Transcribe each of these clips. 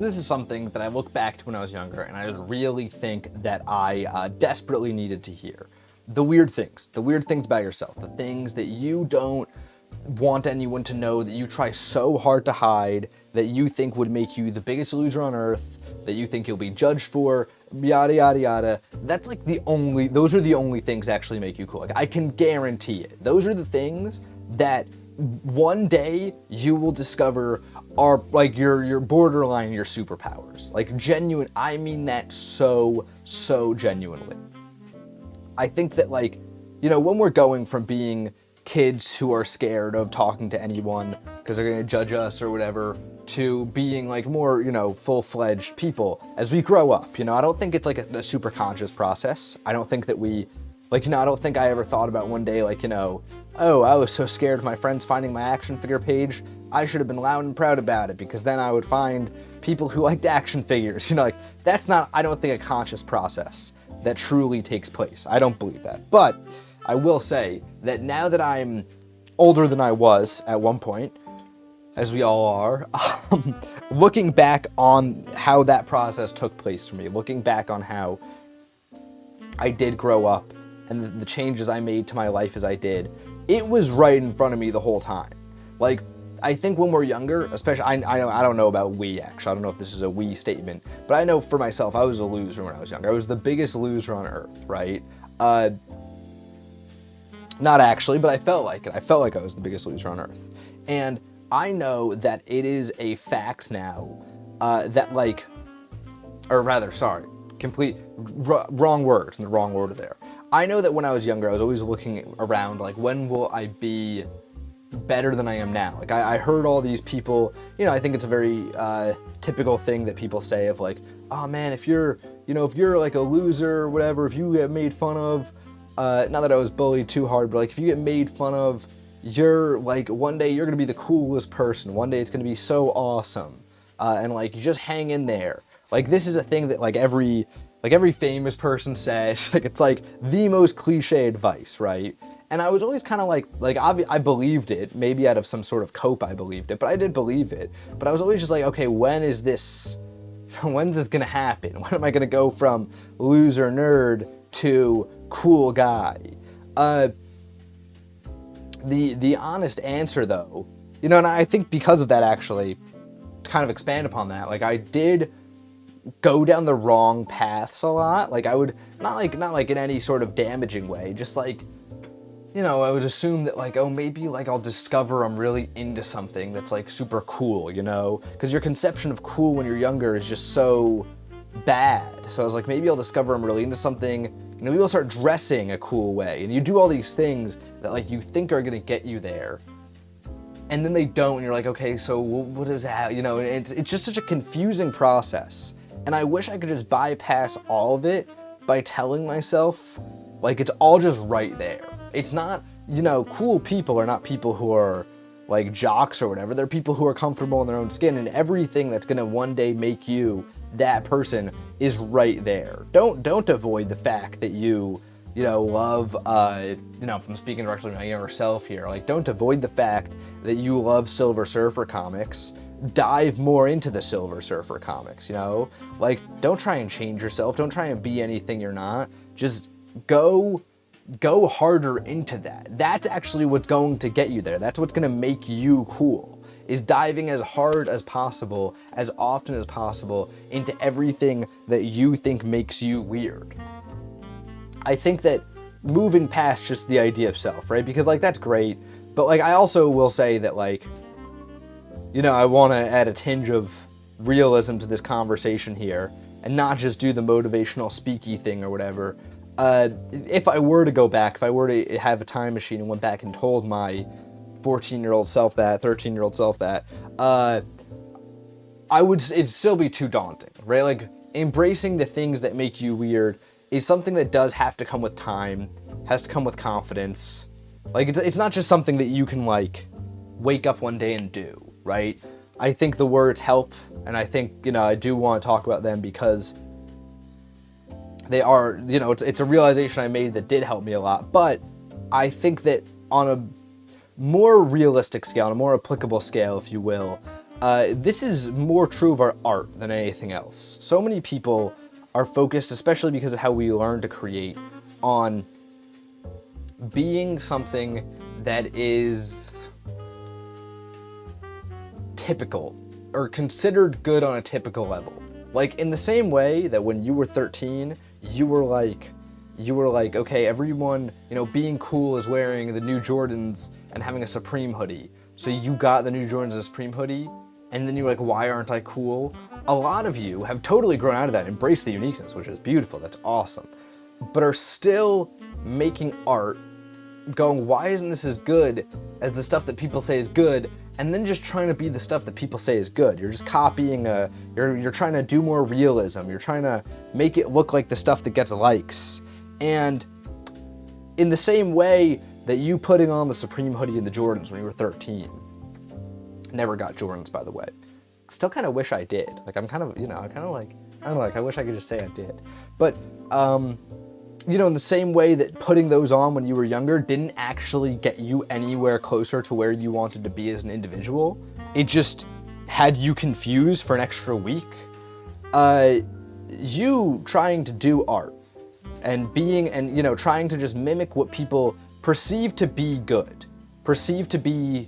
this is something that I look back to when I was younger, and I just really think that I desperately needed to hear. The weird things about yourself, the things that you don't want anyone to know, that you try so hard to hide, that you think would make you the biggest loser on earth, that you think you'll be judged for, yada yada yada. That's like those are the only things that actually make you cool. Like, I can guarantee it. Those are the things that one day you will discover are like your borderline, your superpowers. Like, genuine, I mean that so genuinely. I think that, like, you know, when we're going from being kids who are scared of talking to anyone because they're going to judge us or whatever, to being like more, you know, full-fledged people as we grow up, you know, I don't think it's like a super conscious process. I don't think that we, like, you know, I don't think I ever thought about one day, like, you know, oh, I was so scared of my friends finding my action figure page, I should have been loud and proud about it, because then I would find people who liked action figures. You know, like, that's not, I don't think, a conscious process that truly takes place. I don't believe that. But I will say that now that I'm older than I was at one point, as we all are, looking back on how that process took place for me, looking back on how I did grow up and the changes I made to my life as I did, it was right in front of me the whole time. Like, I think when we're younger, especially, I don't know about we, actually, I don't know if this is a we statement, but I know for myself, I was a loser when I was younger. I was the biggest loser on earth, right? Not actually, but I felt like it. I felt like I was the biggest loser on earth. And I know that it is a fact now that, like, or rather, sorry, wrong words in the wrong order there. I know that when I was younger, I was always looking around, like, when will I be better than I am now? Like, I heard all these people, you know, I think it's a very typical thing that people say of, like, oh man, if you're like a loser or whatever, if you get made fun of, not that I was bullied too hard, but like, if you get made fun of, you're like, one day you're gonna be the coolest person, one day it's gonna be so awesome, and like, you just hang in there. Like, this is a thing that like every famous person says. Like, it's like the most cliche advice, right? And I was always kind of like I believed it, maybe out of some sort of cope I believed it, but I did believe it. But I was always just like, okay, when's this gonna happen? When am I gonna go from loser nerd to cool guy? The honest answer, though, you know, and I think because of that, actually, to kind of expand upon that, like, I did go down the wrong paths a lot. Like, I would not like in any sort of damaging way, just like, you know, I would assume that, like, oh, maybe, like, I'll discover I'm really into something that's, like, super cool, you know? Because your conception of cool when you're younger is just so bad. So I was like, maybe I'll discover I'm really into something. You know, maybe I'll start dressing a cool way. And you do all these things that, like, you think are going to get you there. And then they don't, and you're like, okay, so what is that? You know, and it's just such a confusing process. And I wish I could just bypass all of it by telling myself, like, it's all just right there. It's not, you know, cool people are not people who are like jocks or whatever. They're people who are comfortable in their own skin, and everything that's gonna one day make you that person is right there. Don't avoid the fact that you know, love, you know, if I'm speaking directly to my younger self here, like, don't avoid the fact that you love Silver Surfer comics. Dive more into the Silver Surfer comics, you know? Like, don't try and change yourself. Don't try and be anything you're not. Just go harder into that. That's actually what's going to get you there. That's what's going to make you cool, is diving as hard as possible, as often as possible, into everything that you think makes you weird. I think that moving past just the idea of self, right? Because, like, that's great, but, like, I also will say that, like, you know, I want to add a tinge of realism to this conversation here, and not just do the motivational speaky thing or whatever. If I were to go back, if I were to have a time machine and went back and told my 14-year-old self that, 13-year-old self that, it'd still be too daunting, right? Like, embracing the things that make you weird is something that does have to come with time, has to come with confidence. Like, it's not just something that you can, like, wake up one day and do, right? I think the words help, and I think, you know, I do want to talk about them because they are, you know, it's a realization I made that did help me a lot. But I think that on a more realistic scale, on a more applicable scale, if you will, this is more true of our art than anything else. So many people are focused, especially because of how we learn to create, on being something that is typical or considered good on a typical level. Like in the same way that when you were 13, you were like, okay, everyone, being cool is wearing the new Jordans and having a Supreme hoodie. So you got the new Jordans and a Supreme hoodie, and then you're like, why aren't I cool? A lot of you have totally grown out of that, embraced the uniqueness, which is beautiful, that's awesome, but are still making art going, why isn't this as good as the stuff that people say is good? And then just trying to be the stuff that people say is good. You're just copying you're trying to do more realism. You're trying to make it look like the stuff that gets likes. And in the same way that you putting on the Supreme hoodie and the Jordans when you were 13, never got Jordans, by the way. Still kind of wish I did. Like, I'm kind of, I wish I could just say I did. But, in the same way that putting those on when you were younger didn't actually get you anywhere closer to where you wanted to be as an individual, it just had you confused for an extra week. You trying to do art and trying to just mimic what people perceive to be good, perceive to be,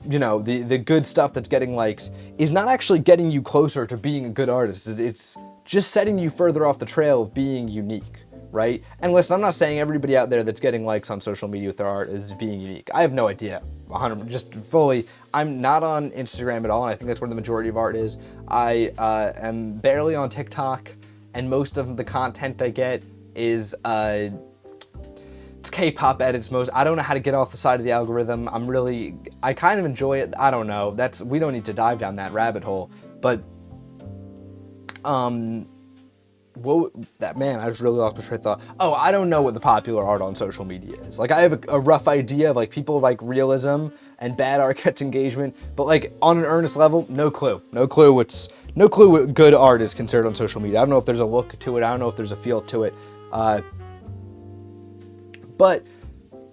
the good stuff that's getting likes, is not actually getting you closer to being a good artist. It's just setting you further off the trail of being unique, right? And listen, I'm not saying everybody out there that's getting likes on social media with their art is being unique. I have no idea. 100, just fully, I'm not on Instagram at all, and I think that's where the majority of art is. I am barely on TikTok, and most of the content I get is it's K-pop edits most. I don't know how to get off the side of the algorithm. I kind of enjoy it. I don't know. We don't need to dive down that rabbit hole. But, I just really lost my train of thought. Oh, I don't know what the popular art on social media is. Like, I have a rough idea of, like, people like realism and bad art gets engagement, but, like, on an earnest level, no clue. No clue what good art is considered on social media. I don't know if there's a look to it. I don't know if there's a feel to it. But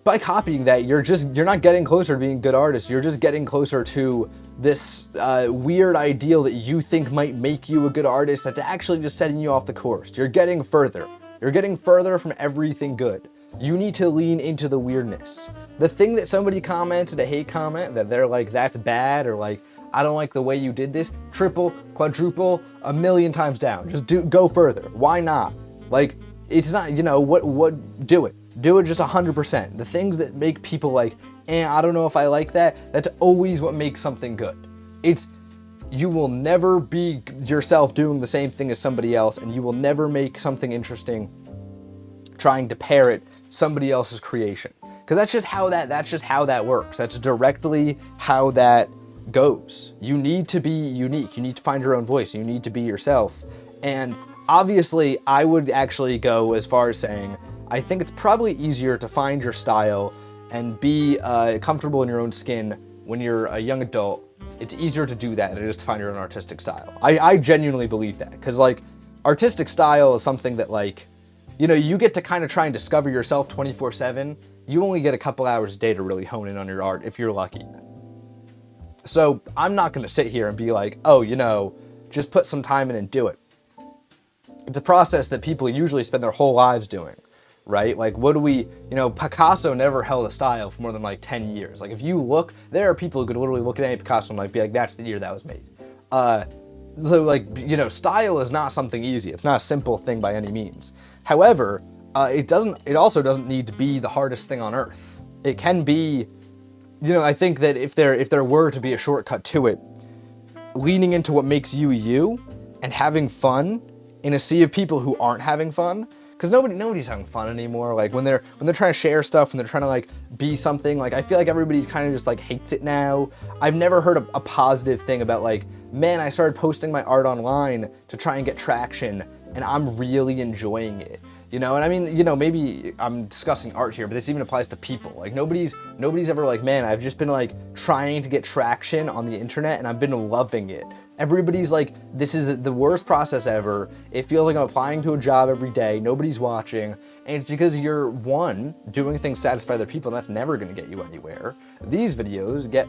by copying that, you're not getting closer to being a good artist. You're just getting closer to this weird ideal that you think might make you a good artist that's actually just setting you off the course. You're getting further. You're getting further from everything good. You need to lean into the weirdness. The thing that somebody commented, a hate comment, that they're like, that's bad, or like, I don't like the way you did this, triple, quadruple, 1,000,000 times down. Just go further. Why not? Like, it's not, do it. Do it just 100%. The things that make people like, I don't know if I like that, that's always what makes something good. You will never be yourself doing the same thing as somebody else, and you will never make something interesting trying to parrot somebody else's creation. Because that's just how that works. That's directly how that goes. You need to be unique. You need to find your own voice. You need to be yourself. And obviously, I would actually go as far as saying, I think it's probably easier to find your style and be comfortable in your own skin when you're a young adult. It's easier to do that than it is to find your own artistic style. I genuinely believe that, because like artistic style is something that like, you get to kind of try and discover yourself 24/7. You only get a couple hours a day to really hone in on your art if you're lucky. So I'm not going to sit here and be like, oh, just put some time in and do it. It's a process that people usually spend their whole lives doing. Right? Like, Picasso never held a style for more than like 10 years. Like, if you look, there are people who could literally look at any Picasso and like be like, that's the year that was made. So like, style is not something easy. It's not a simple thing by any means. However, it also doesn't need to be the hardest thing on earth. It can be, I think that if there were to be a shortcut to it, leaning into what makes you you and having fun in a sea of people who aren't having fun. Because nobody's having fun anymore. Like when they're trying to share stuff, when they're trying to like be something, like I feel like everybody's kind of just like hates it now. I've never heard a positive thing about like, man, I started posting my art online to try and get traction, and I'm really enjoying it. you know? And I mean, you know, maybe I'm discussing art here, but this even applies to people. Like nobody's ever like, man, I've just been like trying to get traction on the internet and I've been loving it. Everybody's like, this is the worst process ever. It feels like I'm applying to a job every day. Nobody's watching. And it's because you're, one, doing things to satisfy other people, and that's never gonna get you anywhere. These videos get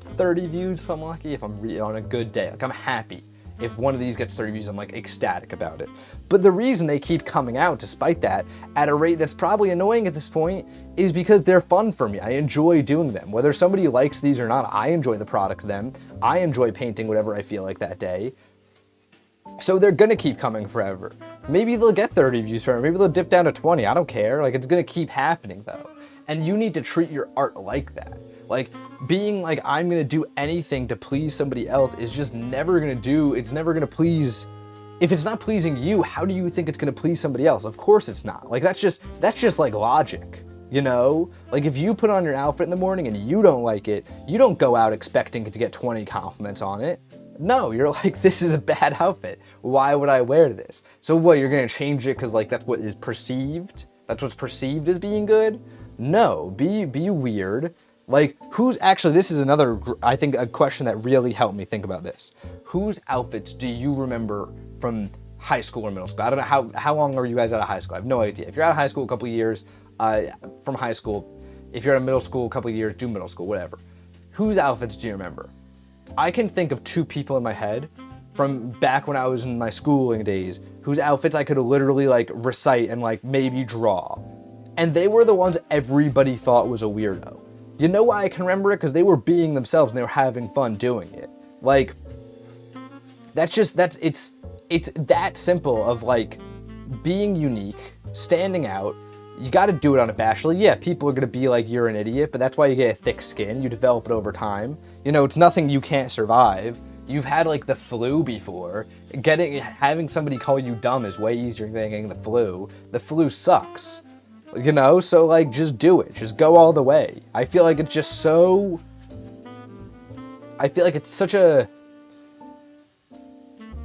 30 views if I'm lucky, if I'm on a good day. Like I'm happy. If one of these gets 30 views, I'm like ecstatic about it. But the reason they keep coming out despite that at a rate that's probably annoying at this point is because they're fun for me. I enjoy doing them. Whether somebody likes these or not, I enjoy the product of them. I enjoy painting whatever I feel like that day. So they're gonna keep coming forever. Maybe they'll get 30 views forever. Maybe they'll dip down to 20. I don't care. Like it's gonna keep happening though. And you need to treat your art like that. Like being like, I'm gonna do anything to please somebody else is just never gonna do, it's never gonna please, if it's not pleasing you, how do you think it's gonna please somebody else? Of course it's not. Like that's just like logic, you know? Like if you put on your outfit in the morning and you don't like it, you don't go out expecting to get 20 compliments on it. No, you're like, this is a bad outfit. Why would I wear this? So what, you're gonna change it because like that's what is perceived? That's what's perceived as being good? No, be weird. Like, who's actually, this is another, I think, a question that really helped me think about this. Whose outfits do you remember from high school or middle school? I don't know, how long are you guys out of high school? I have no idea. If you're out of high school a couple of years, from high school, if you're out of middle school a couple of years, do middle school, whatever. Whose outfits do you remember? I can think of two people in my head from back when I was in my schooling days, whose outfits I could literally like recite and like maybe draw. And they were the ones everybody thought was a weirdo. You know why I can remember it? Because they were being themselves and they were having fun doing it. Like, it's that simple of like being unique, standing out. You got to do it unabashedly. Yeah, people are going to be like, you're an idiot, but that's why you get a thick skin. You develop it over time. You know, it's nothing you can't survive. You've had like the flu before. Having somebody call you dumb is way easier than getting the flu. The flu sucks. You know, so like, just do it. Just go all the way. I feel like it's just so, I feel like it's such a,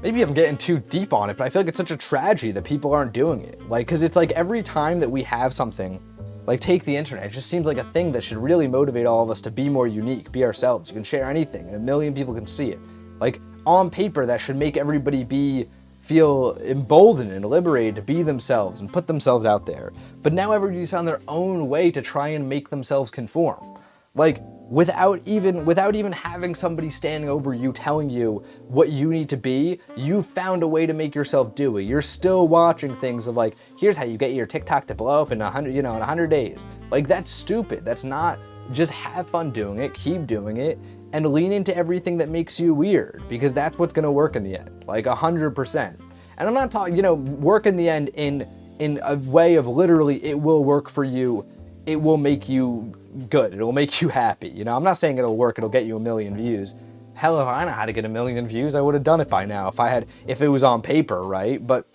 maybe I'm getting too deep on it, but I feel like it's such a tragedy that people aren't doing it. Like, cause it's like every time that we have something, like take the internet, it just seems like a thing that should really motivate all of us to be more unique, be ourselves. You can share anything and a million people can see it. Like on paper, that should make everybody feel emboldened and liberated to be themselves and put themselves out there. But now everybody's found their own way to try and make themselves conform. Like without even having somebody standing over you telling you what you need to be, you found a way to make yourself do it. You're still watching things of like, here's how you get your TikTok to blow up in 100 days. Like that's stupid. That's not, just have fun doing it, keep doing it, and lean into everything that makes you weird, because that's what's gonna work in the end, like 100%. And I'm not talking, work in the end in a way of literally it will work for you, it will make you good, it will make you happy. I'm not saying it'll work, it'll get you 1 million views. Hell, if I know how to get 1 million views, I would have done it by now if it was on paper, right? But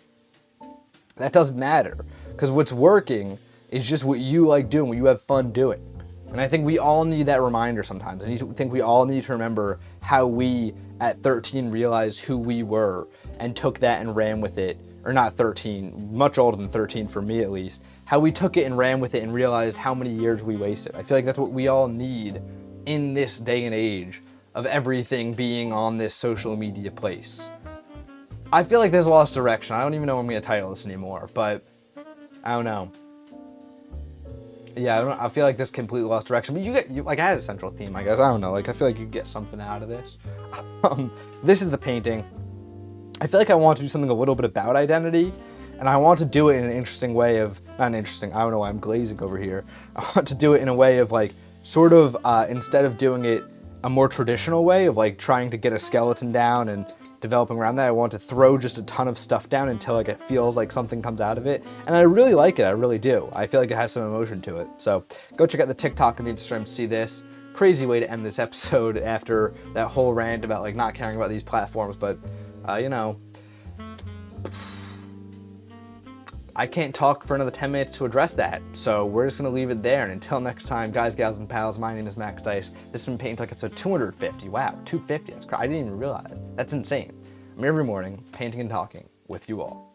that doesn't matter, because what's working is just what you like doing, what you have fun doing. And I think we all need that reminder sometimes. I think we all need to remember how we, at 13, realized who we were and took that and ran with it. Or not 13, much older than 13 for me at least. How we took it and ran with it and realized how many years we wasted. I feel like that's what we all need in this day and age of everything being on this social media place. I feel like this lost direction. I don't even know what I'm going to title this anymore, but I don't know. Yeah, I feel like this completely lost direction, but I had a central theme, I guess. I don't know, I feel like you get something out of this. This is the painting. I feel like I want to do something a little bit about identity, and I want to do it in an interesting way of, not interesting, I don't know why I'm glazing over here. I want to do it in a way of like, sort of, instead of doing it a more traditional way of like trying to get a skeleton down and developing around that, I want to throw just a ton of stuff down until like it feels like something comes out of it. And I really like it, I really do. I feel like it has some emotion to it. So go check out the TikTok and the Instagram to see this. Crazy way to end this episode after that whole rant about like not caring about these platforms, but I can't talk for another 10 minutes to address that, so we're just gonna leave it there. And until next time, guys, gals, and pals, my name is Max Dice. This has been Paint Talk episode 250. Wow, 250, that's crazy. I didn't even realize. That's insane. I'm here every morning, painting and talking with you all.